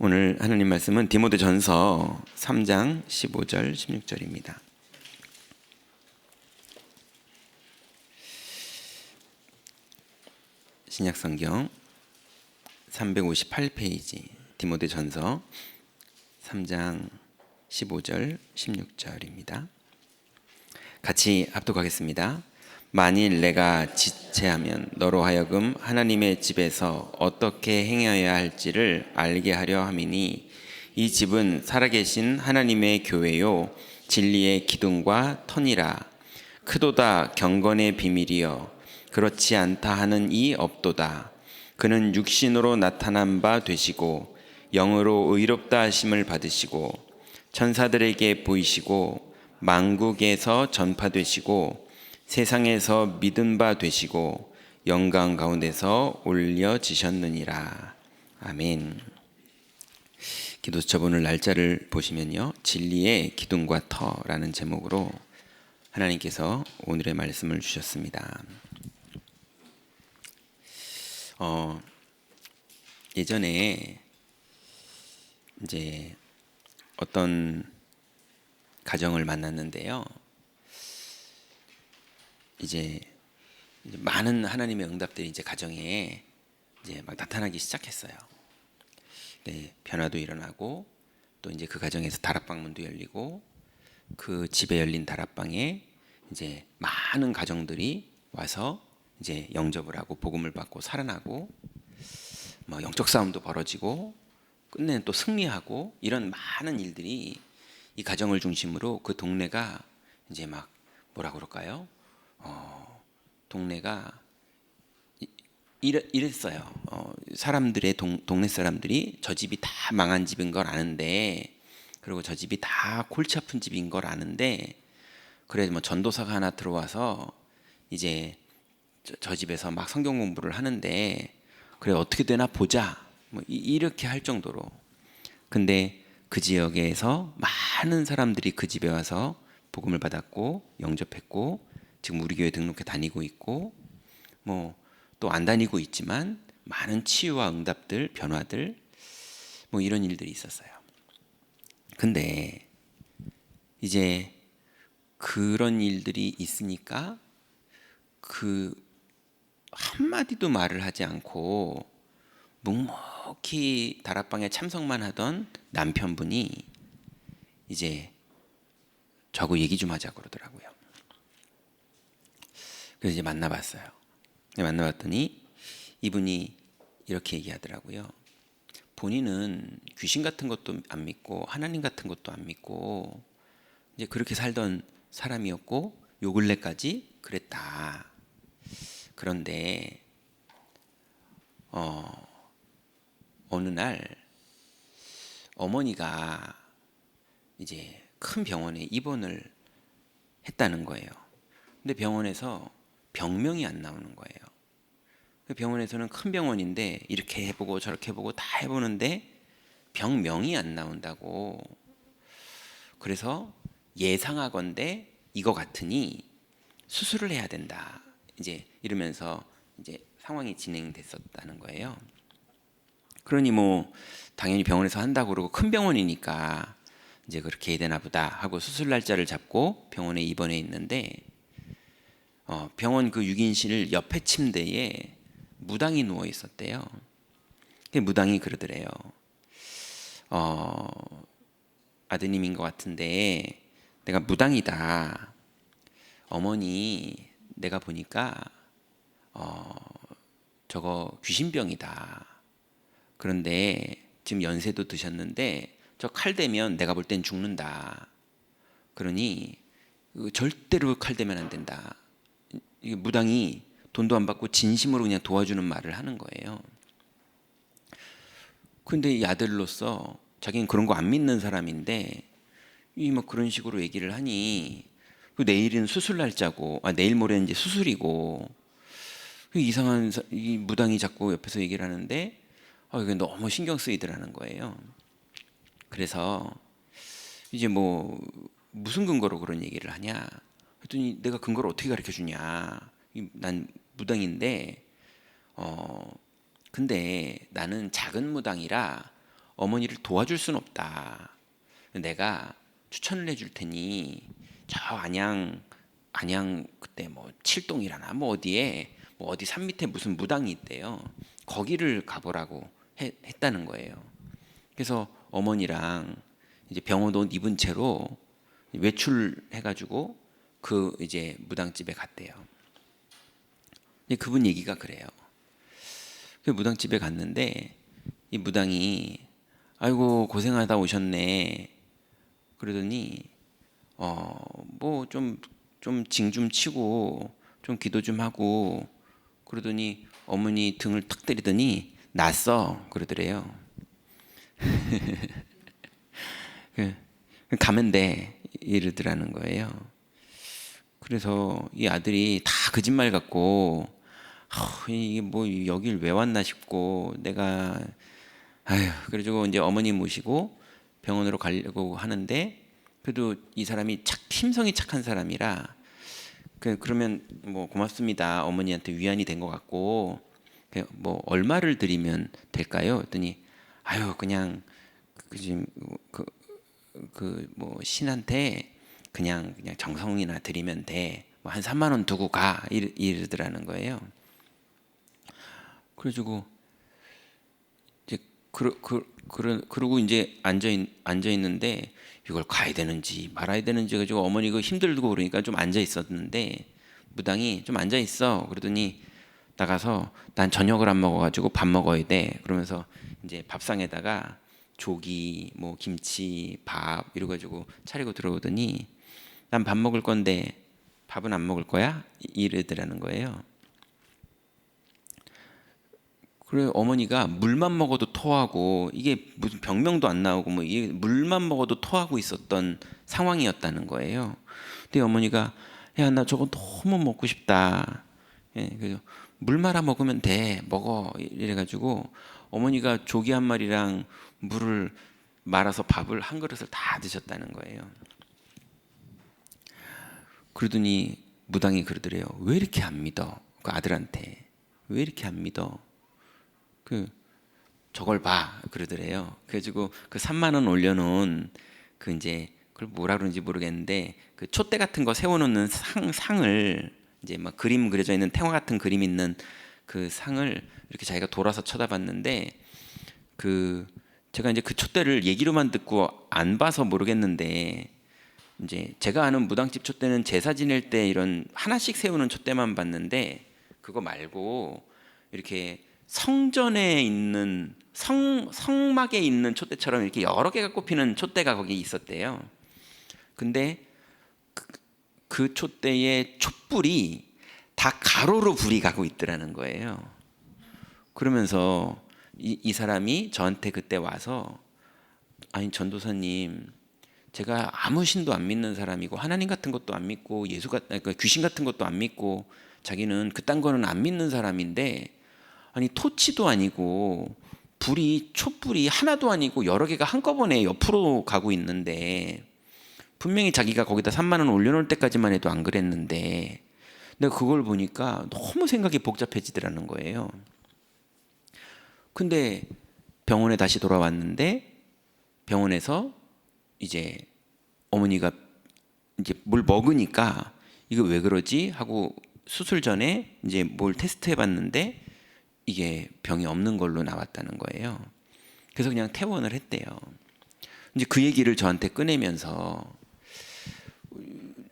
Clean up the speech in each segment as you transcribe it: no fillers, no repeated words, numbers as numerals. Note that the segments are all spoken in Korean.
오늘 하나님 말씀은 디모데전서 3장 15절 16절입니다. 신약성경 358페이지 디모데전서 3장 15절 16절입니다. 같이 합독하겠습니다. 만일 내가 지체하면 너로 하여금 하나님의 집에서 어떻게 행해야 할지를 알게 하려 함이니 이 집은 살아계신 하나님의 교회요 진리의 기둥과 터니라. 크도다 경건의 비밀이여 그렇지 않다 하는 이 없도다. 그는 육신으로 나타난 바 되시고 영으로 의롭다 하심을 받으시고 천사들에게 보이시고 만국에서 전파되시고 세상에서 믿은 바 되시고 영광 가운데서 올려지셨느니라. 아멘. 기도수첩 오늘 날짜를 보시면요, 진리의 기둥과 터라는 제목으로 하나님께서 오늘의 말씀을 주셨습니다. 예전에 이제 어떤 가정을 만났는데요. 이제 많은 하나님의 응답들이 이제 가정에 이제 막 나타나기 시작했어요. 네, 변화도 일어나고 또 이제 그 가정에서 다락방문도 열리고 그 집에 열린 다락방에 이제 많은 가정들이 와서 이제 영접을 하고 복음을 받고 살아나고 뭐 영적 싸움도 벌어지고 끝내는 또 승리하고 이런 많은 일들이 이 가정을 중심으로 그 동네가 이제 막 뭐라 그럴까요? 동네가 이랬어요. 사람들의 동네 사람들이 저 집이 다 망한 집인 걸 아는데, 그리고 저 집이 다 골치 아픈 집인 걸 아는데, 그래 뭐 전도사가 하나 들어와서 이제 저 집에서 막 성경 공부를 하는데, 그래 어떻게 되나 보자 뭐 이렇게 할 정도로. 근데 그 지역에서 많은 사람들이 그 집에 와서 복음을 받았고 영접했고 지금 우리 교회 등록해 다니고 있고 뭐 또 안 다니고 있지만 많은 치유와 응답들, 변화들 뭐 이런 일들이 있었어요. 근데 이제 그런 일들이 있으니까 그 한마디도 말을 하지 않고 묵묵히 다락방에 참석만 하던 남편분이 이제 저하고 얘기 좀 하자고 그러더라고요. 그래서 이제 만나봤어요. 만나봤더니 이분이 이렇게 얘기하더라고요. 본인은 귀신 같은 것도 안 믿고 하나님 같은 것도 안 믿고 이제 그렇게 살던 사람이었고 요 근래까지 그랬다. 그런데 어느 날 어머니가 이제 큰 병원에 입원을 했다는 거예요. 근데 병원에서 병명이 안 나오는 거예요. 병원에서는 큰 병원인데 이렇게 해보고 저렇게 해보고 다 해보는데 병명이 안 나온다고. 그래서 예상하건대 이거 같으니 수술을 해야 된다. 이제 이러면서 이제 상황이 진행됐었다는 거예요. 그러니 뭐 당연히 병원에서 한다고 그러고 큰 병원이니까 이제 그렇게 해야 되나 보다 하고 수술 날짜를 잡고 병원에 입원해 있는데 병원 그 6인실 옆에 침대에 무당이 누워 있었대요. 무당이 그러더래요. 아드님인 것 같은데 내가 무당이다. 어머니 내가 보니까 저거 귀신병이다. 그런데 지금 연세도 드셨는데 저 칼 대면 내가 볼 땐 죽는다. 그러니 절대로 칼 대면 안 된다. 이게 무당이 돈도 안 받고 진심으로 그냥 도와주는 말을 하는 거예요. 근데 이 아들로서 자기는 그런 거 안 믿는 사람인데 이 뭐 그런 식으로 얘기를 하니 내일은 수술 날짜고 내일 모레는 이제 수술이고 이상한 이 무당이 자꾸 옆에서 얘기를 하는데 이게 너무 신경 쓰이더라는 거예요. 그래서 이제 뭐 무슨 근거로 그런 얘기를 하냐 했더니 내가 근거를 어떻게 가르쳐 주냐. 난 무당인데 근데 나는 작은 무당이라 어머니를 도와줄 수는 없다. 내가 추천을 해줄 테니 저 안양 그때 뭐 칠동이라나 뭐 어디에 뭐 어디 산 밑에 무슨 무당이 있대요. 거기를 가보라고 했다는 거예요. 그래서 어머니랑 이제 병원 옷 입은 채로 외출해가지고 그 이제 무당집에 갔대요. 그분 얘기가 그래요. 그 무당집에 갔는데 이 무당이 아이고 고생하다 오셨네. 그러더니 뭐 좀 징 좀 치고 좀 기도 좀 하고 그러더니 어머니 등을 탁 때리더니 났어 그러더래요. 가면 돼 이러더라는 거예요. 그래서 이 아들이 다 거짓말 같고 이게 뭐 여길 왜 왔나 싶고 내가 그래가지고 이제 어머니 모시고 병원으로 가려고 하는데 그래도 이 사람이 심성이 착한 사람이라 그러면 뭐 고맙습니다 어머니한테 위안이 된 것 같고 뭐 얼마를 드리면 될까요? 그랬더니 그냥 뭐 신한테 그냥 정성이나 드리면 돼. 뭐 한 3만 원 두고 가 이러더라는 거예요. 그래가지고 이제 그러고 이제 앉아 있는데 이걸 가야 되는지 말아야 되는지 가지고 어머니 그 힘들고 그러니까 좀 앉아 있었는데 무당이 좀 앉아 있어. 그러더니 나가서 난 저녁을 안 먹어가지고 밥 먹어야 돼. 그러면서 이제 밥상에다가 조기, 뭐 김치, 밥 이래가지고 차리고 들어오더니 난 밥 먹을 건데 밥은 안 먹을 거야? 이러더라는 거예요. 그래 어머니가 물만 먹어도 토하고 이게 무슨 병명도 안 나오고 뭐 이게 물만 먹어도 토하고 있었던 상황이었다는 거예요. 근데 어머니가 야 나 저거 너무 먹고 싶다. 그래서 물 말아 먹으면 돼 먹어 이래가지고 어머니가 조기 한 마리랑 물을 말아서 밥을 한 그릇을 다 드셨다는 거예요. 그러더니 무당이 그러더래요. 왜 이렇게 안 믿어? 그 아들한테 왜 이렇게 안 믿어? 저걸 봐 그러더래요. 그래가지고 그 3만 원 올려놓은 그 이제 그걸 뭐라 그러는지 모르겠는데 그 촛대 같은 거 세워놓는 상을 이제 막 그림 그려져 있는 태화 같은 그림 있는 그 상을 이렇게 자기가 돌아서 쳐다봤는데 제가 이제 그 촛대를 얘기로만 듣고 안 봐서 모르겠는데 이제 제가 아는 무당집 촛대는 제사 지낼 때 이런 하나씩 세우는 촛대만 봤는데 그거 말고 이렇게 성전에 있는 성막에 있는 촛대처럼 이렇게 여러 개가 꼽히는 촛대가 거기 있었대요. 근데 그 촛대의 촛불이 다 가로로 불이 가고 있더라는 거예요. 그러면서 이 사람이 저한테 그때 와서 아니 전도사님 제가 아무 신도 안 믿는 사람이고 하나님 같은 것도 안 믿고 귀신 같은 것도 안 믿고 자기는 그딴 거는 안 믿는 사람인데 아니 토치도 아니고 촛불이 하나도 아니고 여러 개가 한꺼번에 옆으로 가고 있는데 분명히 자기가 거기다 3만 원 올려놓을 때까지만 해도 안 그랬는데 내가 그걸 보니까 너무 생각이 복잡해지더라는 거예요. 근데 병원에 다시 돌아왔는데 병원에서 이제 어머니가 이제 뭘 먹으니까 이거 왜 그러지 하고 수술 전에 이제 뭘 테스트 해봤는데 이게 병이 없는 걸로 나왔다는 거예요. 그래서 그냥 퇴원을 했대요. 이제 그 얘기를 저한테 꺼내면서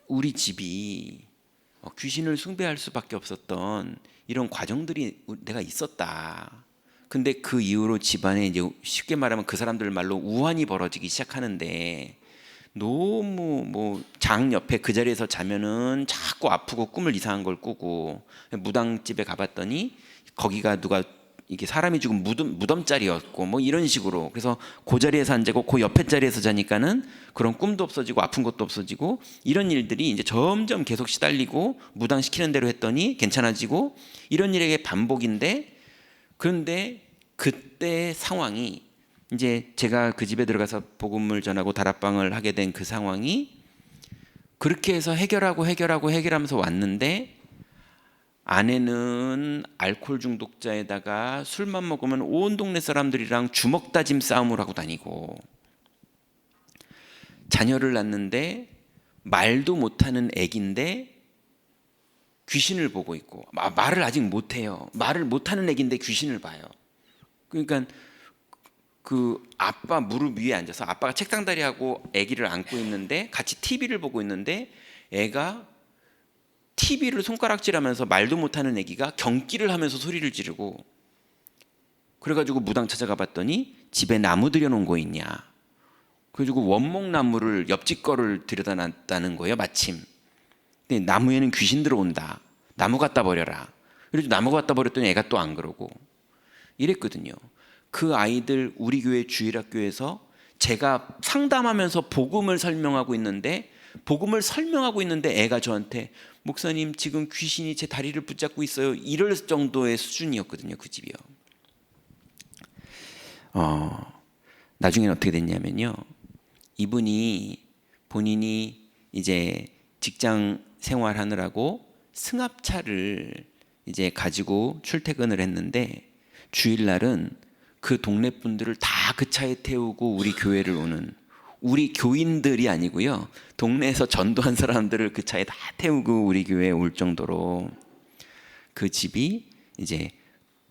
우리 집이 귀신을 숭배할 수밖에 없었던 이런 과정들이 내가 있었다. 근데 그 이후로 집안에 이제 쉽게 말하면 그 사람들 말로 우환이 벌어지기 시작하는데 너무 뭐 장 옆에 그 자리에서 자면은 자꾸 아프고 꿈을 이상한 걸 꾸고 무당집에 가봤더니 거기가 누가 이게 사람이 죽은 무덤자리였고 뭐 이런 식으로 그래서 그 자리에서 안 자고 그 옆에 자리에서 자니까는 그런 꿈도 없어지고 아픈 것도 없어지고 이런 일들이 이제 점점 계속 시달리고 무당 시키는 대로 했더니 괜찮아지고 이런 일의 반복인데 그런데 그때 상황이 이제 제가 그 집에 들어가서 복음을 전하고 다락방을 하게 된 그 상황이 그렇게 해서 해결하면서 왔는데 아내는 알코올 중독자에다가 술만 먹으면 온 동네 사람들이랑 주먹 다짐 싸움을 하고 다니고, 자녀를 낳는데 말도 못하는 애기인데 귀신을 보고 있고, 말을 아직 못해요. 말을 못하는 애기인데 귀신을 봐요. 그러니까 그 아빠 무릎 위에 앉아서, 아빠가 책상다리하고 애기를 안고 있는데 같이 TV를 보고 있는데, 애가 TV를 손가락질하면서 말도 못하는 애기가 경기를 하면서 소리를 지르고, 그래가지고 무당 찾아가 봤더니 집에 나무 들여놓은 거 있냐, 그래가지고 원목나무를 옆집 거를 들여다 놨다는 거예요. 마침 근데 나무에는 귀신 들어온다, 나무 갖다 버려라. 그래서 나무 갖다 버렸더니 애가 또 안 그러고 이랬거든요. 그 아이들 우리 교회 주일학교에서 제가 상담하면서 복음을 설명하고 있는데 애가 저한테 목사님 지금 귀신이 제 다리를 붙잡고 있어요, 이럴 정도의 수준이었거든요. 그 집이요. 나중에는 어떻게 됐냐면요, 이분이 본인이 이제 직장 생활하느라고 승합차를 이제 가지고 출퇴근을 했는데, 주일날은 그 동네 분들을 다 그 차에 태우고 우리 교회를 오는, 우리 교인들이 아니고요, 동네에서 전도한 사람들을 그 차에 다 태우고 우리 교회에 올 정도로 그 집이 이제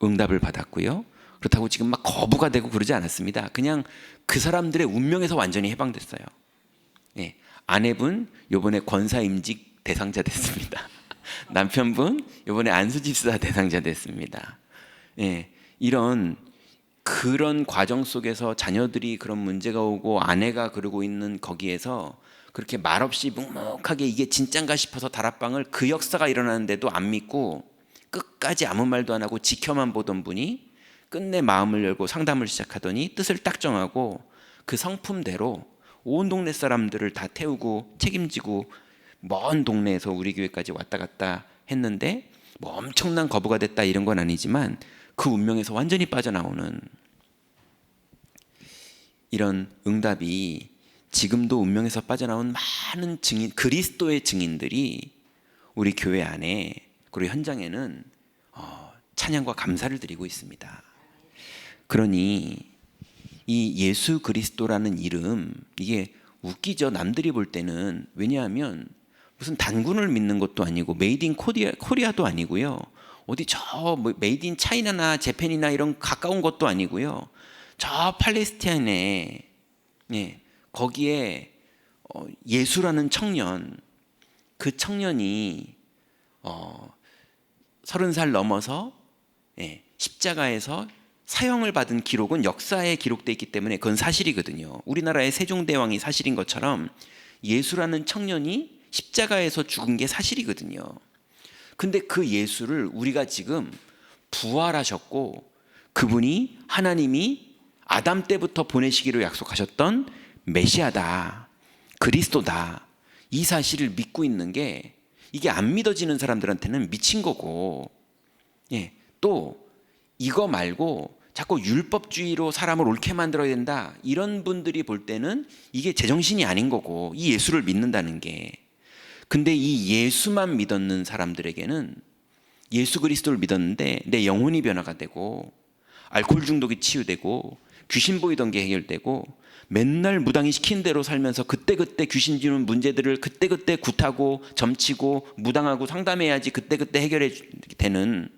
응답을 받았고요. 그렇다고 지금 막 거부가 되고 그러지 않았습니다. 그냥 그 사람들의 운명에서 완전히 해방됐어요. 예, 아내분 요번에 권사임직 대상자 됐습니다. 남편분 요번에 안수집사 대상자 됐습니다. 예, 그런 과정 속에서 자녀들이 그런 문제가 오고 아내가 그러고 있는 거기에서 그렇게 말없이 묵묵하게 이게 진짠가 싶어서 다락방을, 그 역사가 일어나는데도 안 믿고 끝까지 아무 말도 안 하고 지켜만 보던 분이 끝내 마음을 열고 상담을 시작하더니 뜻을 딱 정하고 그 성품대로 온 동네 사람들을 다 태우고 책임지고 먼 동네에서 우리 교회까지 왔다 갔다 했는데, 뭐 엄청난 거부가 됐다 이런 건 아니지만 그 운명에서 완전히 빠져나오는 이런 응답이, 지금도 운명에서 빠져나온 많은 증인, 그리스도의 증인들이 우리 교회 안에 그리고 현장에는 찬양과 감사를 드리고 있습니다. 그러니 이 예수 그리스도라는 이름, 이게 웃기죠. 남들이 볼 때는. 왜냐하면 무슨 단군을 믿는 것도 아니고 메이드 인 코리아도 아니고요, 어디 뭐 메이드 인 차이나나 재팬이나 이런 가까운 것도 아니고요, 저 팔레스타인에, 예, 거기에 예수라는 청년, 그 청년이 30살 넘어서 십자가에서 사형을 받은 기록은 역사에 기록되어 있기 때문에 그건 사실이거든요. 우리나라의 세종대왕이 사실인 것처럼 예수라는 청년이 십자가에서 죽은 게 사실이거든요. 근데 그 예수를 우리가 지금 부활하셨고, 그분이 하나님이 아담 때부터 보내시기로 약속하셨던 메시아다, 그리스도다, 이 사실을 믿고 있는 게, 이게 안 믿어지는 사람들한테는 미친 거고, 또 이거 말고 자꾸 율법주의로 사람을 옳게 만들어야 된다, 이런 분들이 볼 때는 이게 제정신이 아닌 거고, 이 예수를 믿는다는 게. 근데 이 예수만 믿었는 사람들에게는, 예수 그리스도를 믿었는데 내 영혼이 변화가 되고 알코올 중독이 치유되고 귀신 보이던 게 해결되고, 맨날 무당이 시킨 대로 살면서 그때그때 귀신 주는 문제들을 그때그때 굿하고 점치고 무당하고 상담해야지 그때그때 해결해 되는,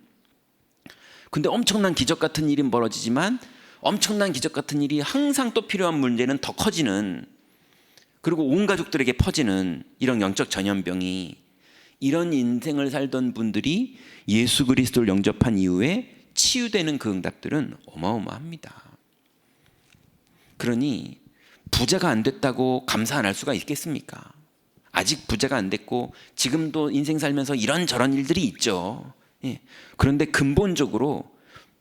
근데 엄청난 기적 같은 일이 벌어지지만 엄청난 기적 같은 일이 항상 또 필요한 문제는 더 커지는, 그리고 온 가족들에게 퍼지는 이런 영적 전염병이, 이런 인생을 살던 분들이 예수 그리스도를 영접한 이후에 치유되는 그 응답들은 어마어마합니다. 그러니 부자가 안 됐다고 감사 안 할 수가 있겠습니까? 아직 부자가 안 됐고 지금도 인생 살면서 이런저런 일들이 있죠. 그런데 근본적으로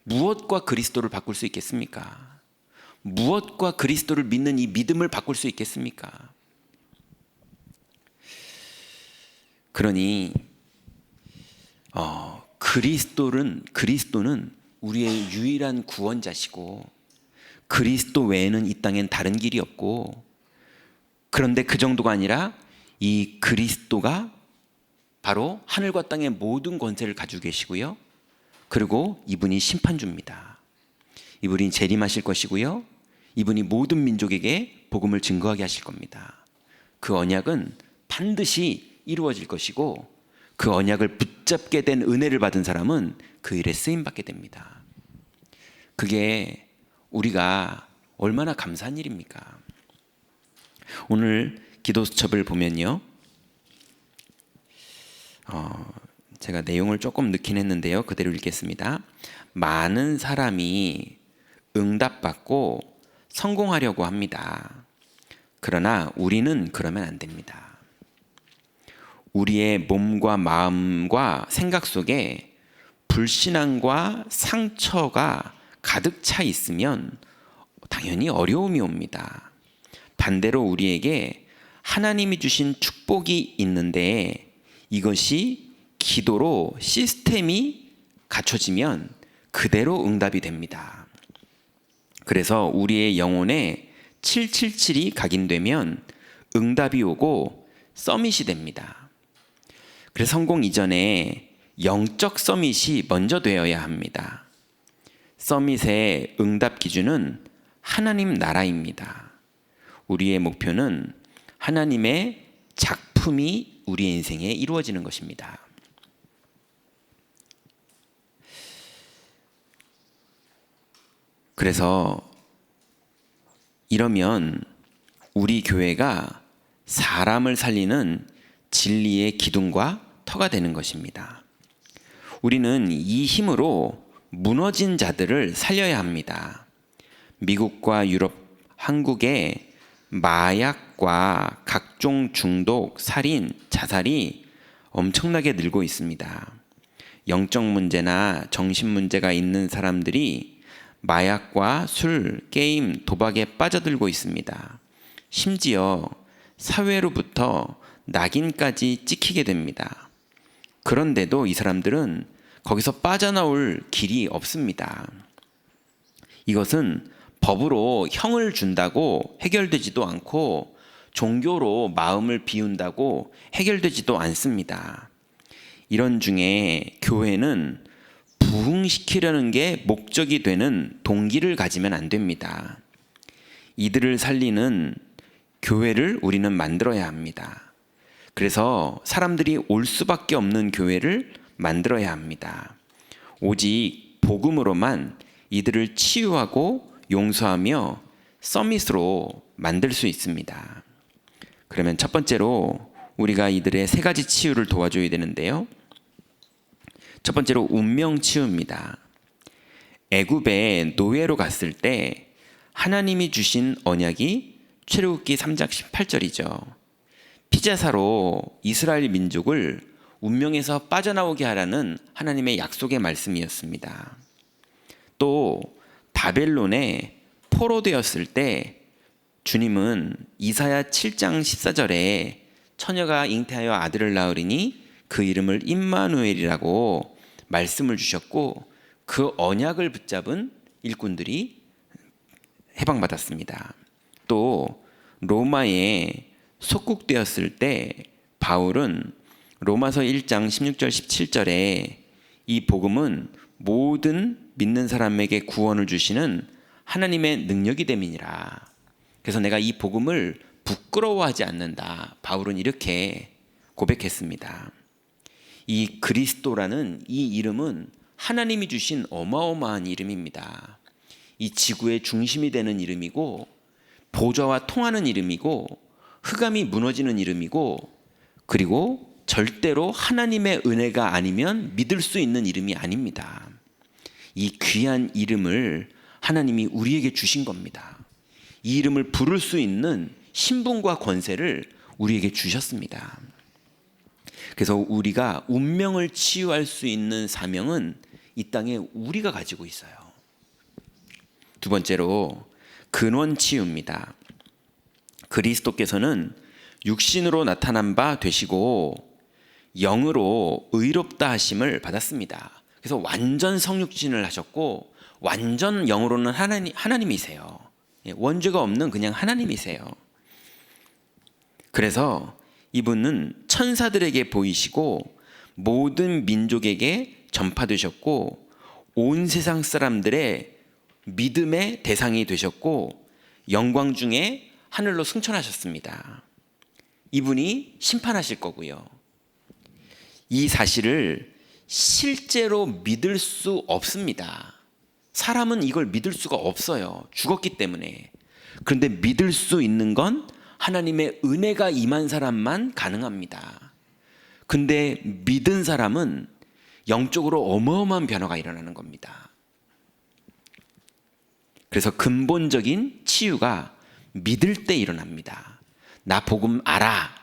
무엇과 그리스도를 바꿀 수 있겠습니까? 무엇과 그리스도를 믿는 이 믿음을 바꿀 수 있겠습니까? 그러니 그리스도는 우리의 유일한 구원자시고, 그리스도 외에는 이 땅엔 다른 길이 없고, 그런데 그 정도가 아니라 이 그리스도가 바로 하늘과 땅의 모든 권세를 가지고 계시고요. 그리고 이분이 심판주입니다. 이분이 재림하실 것이고요. 이분이 모든 민족에게 복음을 증거하게 하실 겁니다. 그 언약은 반드시 이루어질 것이고 그 언약을 붙잡게 된 은혜를 받은 사람은 그 일에 쓰임받게 됩니다. 그게 우리가 얼마나 감사한 일입니까? 오늘 기도수첩을 보면요, 제가 내용을 조금 넣긴 했는데요, 그대로 읽겠습니다. 많은 사람이 응답받고 성공하려고 합니다. 그러나 우리는 그러면 안 됩니다. 우리의 몸과 마음과 생각 속에 불신앙과 상처가 가득 차 있으면 당연히 어려움이 옵니다. 반대로 우리에게 하나님이 주신 축복이 있는데 이것이 기도로 시스템이 갖춰지면 그대로 응답이 됩니다. 그래서 우리의 영혼에 777이 각인되면 응답이 오고 서밋이 됩니다. 그래서 성공 이전에 영적 서밋이 먼저 되어야 합니다. 서밋의 응답 기준은 하나님 나라입니다. 우리의 목표는 하나님의 작품이 우리의 인생에 이루어지는 것입니다. 그래서 이러면 우리 교회가 사람을 살리는 진리의 기둥과 터가 되는 것입니다. 우리는 이 힘으로 무너진 자들을 살려야 합니다. 미국과 유럽, 한국에 마약과 각종 중독, 살인, 자살이 엄청나게 늘고 있습니다. 영적 문제나 정신 문제가 있는 사람들이 마약과 술, 게임, 도박에 빠져들고 있습니다. 심지어 사회로부터 낙인까지 찍히게 됩니다. 그런데도 이 사람들은 거기서 빠져나올 길이 없습니다. 이것은 법으로 형을 준다고 해결되지도 않고 종교로 마음을 비운다고 해결되지도 않습니다. 이런 중에 교회는 부흥시키려는 게 목적이 되는 동기를 가지면 안 됩니다. 이들을 살리는 교회를 우리는 만들어야 합니다. 그래서 사람들이 올 수밖에 없는 교회를 만들어야 합니다. 오직 복음으로만 이들을 치유하고 용서하며 서밋으로 만들 수 있습니다. 그러면 첫 번째로 우리가 이들의 세 가지 치유를 도와줘야 되는데요. 첫 번째로 운명 치유입니다. 애굽에 노예로 갔을 때 하나님이 주신 언약이 출애굽기 3장 18절이죠. 피제사로 이스라엘 민족을 운명에서 빠져나오게 하라는 하나님의 약속의 말씀이었습니다. 또 바벨론에 포로되었을 때 주님은 이사야 7장 14절에 처녀가 잉태하여 아들을 낳으리니 그 이름을 임마누엘이라고 말씀을 주셨고 그 언약을 붙잡은 일꾼들이 해방받았습니다. 또 로마에 속국되었을 때 바울은 로마서 1장 16절 17절에 이 복음은 모든 믿는 사람에게 구원을 주시는 하나님의 능력이 됨이니라. 그래서 내가 이 복음을 부끄러워하지 않는다. 바울은 이렇게 고백했습니다. 이 그리스도라는 이 이름은 하나님이 주신 어마어마한 이름입니다. 이 지구의 중심이 되는 이름이고 보좌와 통하는 이름이고 흑암이 무너지는 이름이고 그리고 절대로 하나님의 은혜가 아니면 믿을 수 있는 이름이 아닙니다. 이 귀한 이름을 하나님이 우리에게 주신 겁니다. 이 이름을 부를 수 있는 신분과 권세를 우리에게 주셨습니다. 그래서 우리가 운명을 치유할 수 있는 사명은 이 땅에 우리가 가지고 있어요. 두 번째로 근원 치유입니다. 그리스도께서는 육신으로 나타난 바 되시고 영으로 의롭다 하심을 받았습니다. 그래서 완전 성육신을 하셨고 완전 영으로는 하나님이세요. 원죄가 없는 그냥 하나님이세요. 그래서 이분은 천사들에게 보이시고 모든 민족에게 전파되셨고 온 세상 사람들의 믿음의 대상이 되셨고 영광 중에 하늘로 승천하셨습니다. 이분이 심판하실 거고요. 이 사실을 실제로 믿을 수 없습니다. 사람은 이걸 믿을 수가 없어요. 죽었기 때문에. 그런데 믿을 수 있는 건 하나님의 은혜가 임한 사람만 가능합니다. 근데 믿은 사람은 영적으로 어마어마한 변화가 일어나는 겁니다. 그래서 근본적인 치유가 믿을 때 일어납니다. 나 복음 알아.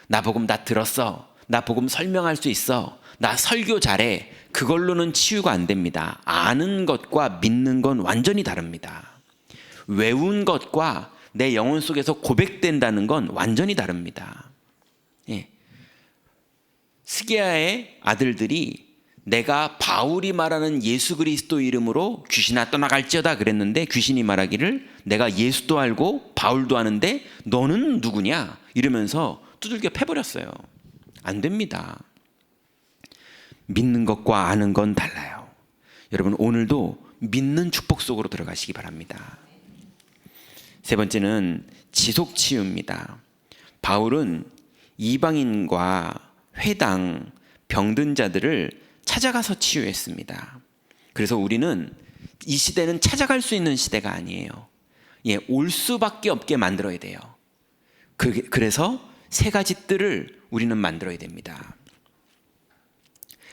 나 복음 다 들었어. 나 복음 설명할 수 있어. 나 설교 잘해. 그걸로는 치유가 안 됩니다. 아는 것과 믿는 건 완전히 다릅니다. 외운 것과 내 영혼 속에서 고백된다는 건 완전히 다릅니다. 예. 스게야의 아들들이 내가 바울이 말하는 예수 그리스도 이름으로 귀신아 떠나갈지어다 그랬는데 귀신이 말하기를 내가 예수도 알고 바울도 아는데 너는 누구냐 이러면서 두들겨 패버렸어요. 안 됩니다. 믿는 것과 아는 건 달라요. 여러분 오늘도 믿는 축복 속으로 들어가시기 바랍니다. 세 번째는 지속 치유입니다. 바울은 이방인과 회당, 병든 자들을 찾아가서 치유했습니다. 그래서 우리는 이 시대는 찾아갈 수 있는 시대가 아니에요. 예, 올 수밖에 없게 만들어야 돼요. 그래서 세 가지 뜰을 우리는 만들어야 됩니다.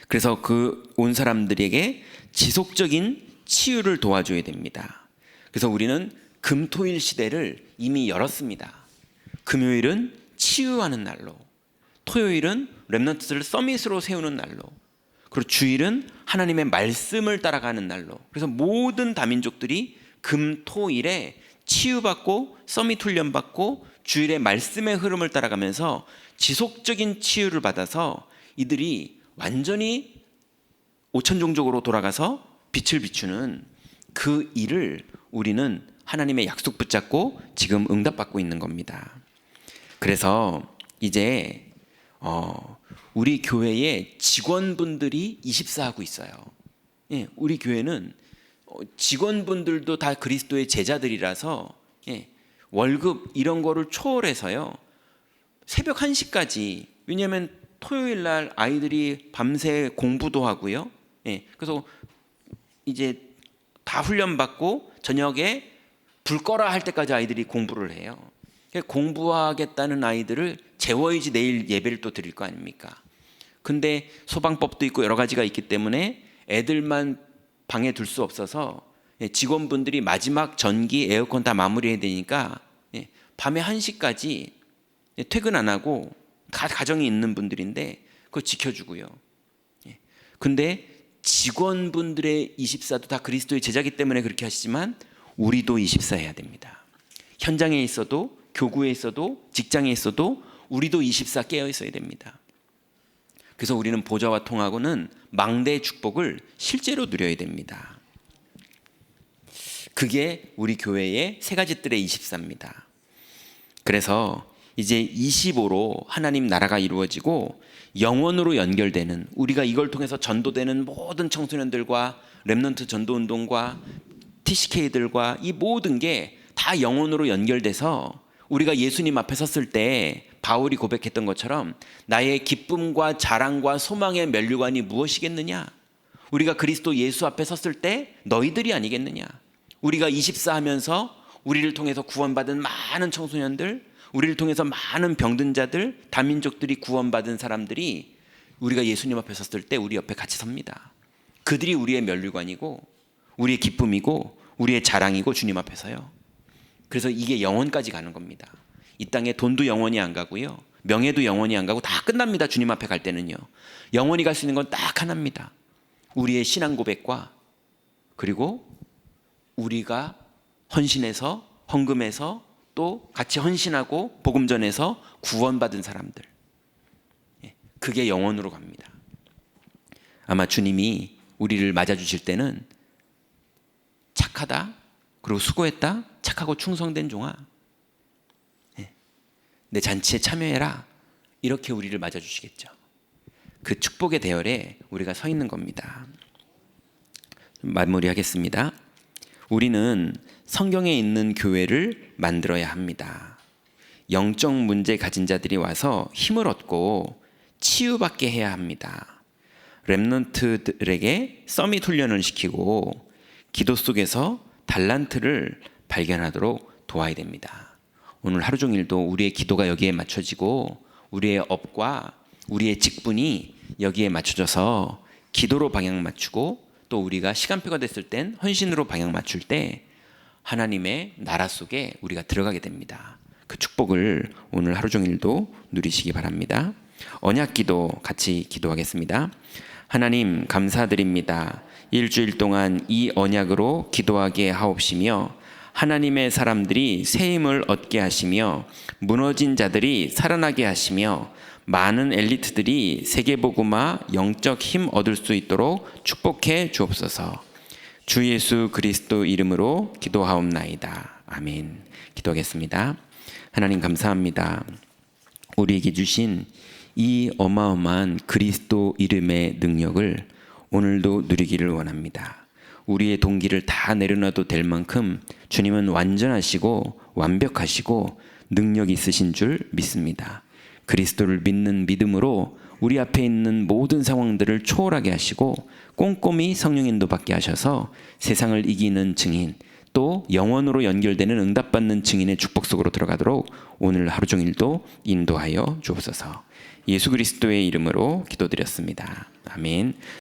그래서 그 온 사람들에게 지속적인 치유를 도와줘야 됩니다. 그래서 우리는 금토일 시대를 이미 열었습니다. 금요일은 치유하는 날로, 토요일은 렘넌트들을 서밋으로 세우는 날로, 그리고 주일은 하나님의 말씀을 따라가는 날로. 그래서 모든 다민족들이 금토일에 치유받고 서밋 훈련받고 주일의 말씀의 흐름을 따라가면서 지속적인 치유를 받아서 이들이 완전히 오천종족으로 돌아가서 빛을 비추는 그 일을 우리는 하나님의 약속 붙잡고 지금 응답받고 있는 겁니다. 그래서 이제 우리 교회에 직원분들이 24하고 있어요. 예, 우리 교회는 직원분들도 다 그리스도의 제자들이라서 월급 이런 거를 초월해서요. 새벽 1시까지 왜냐하면 토요일 날 아이들이 밤새 공부도 하고요. 그래서 이제 다 훈련받고 저녁에 불 꺼라 할 때까지 아이들이 공부를 해요. 공부하겠다는 아이들을 재워야지 내일 예배를 또 드릴 거 아닙니까? 근데 소방법도 있고 여러 가지가 있기 때문에 애들만 방에 둘 수 없어서 직원분들이 마지막 전기, 에어컨 다 마무리해야 되니까 밤에 1시까지 퇴근 안 하고 다 가정이 있는 분들인데 그거 지켜주고요. 근데 직원분들의 24도 다 그리스도의 제자기 때문에 그렇게 하시지만 우리도 24 해야 됩니다. 현장에 있어도 교구에 있어도 직장에 있어도 우리도 24 깨어 있어야 됩니다. 그래서 우리는 보좌와 통하고는 망대의 축복을 실제로 누려야 됩니다. 그게 우리 교회의 세 가지 뜰의 24입니다. 그래서 이제 25로 하나님 나라가 이루어지고 영원으로 연결되는 우리가 이걸 통해서 전도되는 모든 청소년들과 렘넌트 전도운동과 TCK들과 이 모든 게 다 영혼으로 연결돼서 우리가 예수님 앞에 섰을 때 바울이 고백했던 것처럼 나의 기쁨과 자랑과 소망의 면류관이 무엇이겠느냐? 우리가 그리스도 예수 앞에 섰을 때 너희들이 아니겠느냐? 우리가 24 하면서 우리를 통해서 구원받은 많은 청소년들, 우리를 통해서 많은 병든 자들, 다민족들이 구원받은 사람들이 우리가 예수님 앞에 섰을 때 우리 옆에 같이 섭니다. 그들이 우리의 면류관이고 우리의 기쁨이고 우리의 자랑이고 주님 앞에서요. 그래서 이게 영원까지 가는 겁니다. 이 땅에 돈도 영원히 안 가고요. 명예도 영원히 안 가고 다 끝납니다. 주님 앞에 갈 때는요. 영원히 갈 수 있는 건 딱 하나입니다. 우리의 신앙 고백과 그리고 우리가 헌신해서 헌금해서 또 같이 헌신하고 복음 전해서 구원받은 사람들. 그게 영원으로 갑니다. 아마 주님이 우리를 맞아주실 때는 착하다 그리고 수고했다 착하고 충성된 종아 내 잔치에 참여해라 이렇게 우리를 맞아주시겠죠. 그 축복의 대열에 우리가 서 있는 겁니다. 마무리하겠습니다. 우리는 성경에 있는 교회를 만들어야 합니다. 영적 문제 가진 자들이 와서 힘을 얻고 치유받게 해야 합니다. 렘넌트들에게 서밋 훈련을 시키고 기도 속에서 달란트를 발견하도록 도와야 됩니다. 오늘 하루 종일도 우리의 기도가 여기에 맞춰지고 우리의 업과 우리의 직분이 여기에 맞춰져서 기도로 방향 맞추고 또 우리가 시간표가 됐을 땐 헌신으로 방향 맞출 때 하나님의 나라 속에 우리가 들어가게 됩니다. 그 축복을 오늘 하루 종일도 누리시기 바랍니다. 언약 기도 같이 기도하겠습니다. 하나님 감사드립니다. 일주일 동안 이 언약으로 기도하게 하옵시며 하나님의 사람들이 새 힘을 얻게 하시며 무너진 자들이 살아나게 하시며 많은 엘리트들이 세계복음화 영적 힘 얻을 수 있도록 축복해 주옵소서. 주 예수 그리스도 이름으로 기도하옵나이다. 아멘. 기도하겠습니다. 하나님 감사합니다. 우리에게 주신 이 어마어마한 그리스도 이름의 능력을 오늘도 누리기를 원합니다. 우리의 동기를 다 내려놔도 될 만큼 주님은 완전하시고 완벽하시고 능력 있으신 줄 믿습니다. 그리스도를 믿는 믿음으로 우리 앞에 있는 모든 상황들을 초월하게 하시고 꼼꼼히 성령 인도받게 하셔서 세상을 이기는 증인 또 영원으로 연결되는 응답받는 증인의 축복 속으로 들어가도록 오늘 하루 종일도 인도하여 주옵소서. 예수 그리스도의 이름으로 기도드렸습니다. 아멘.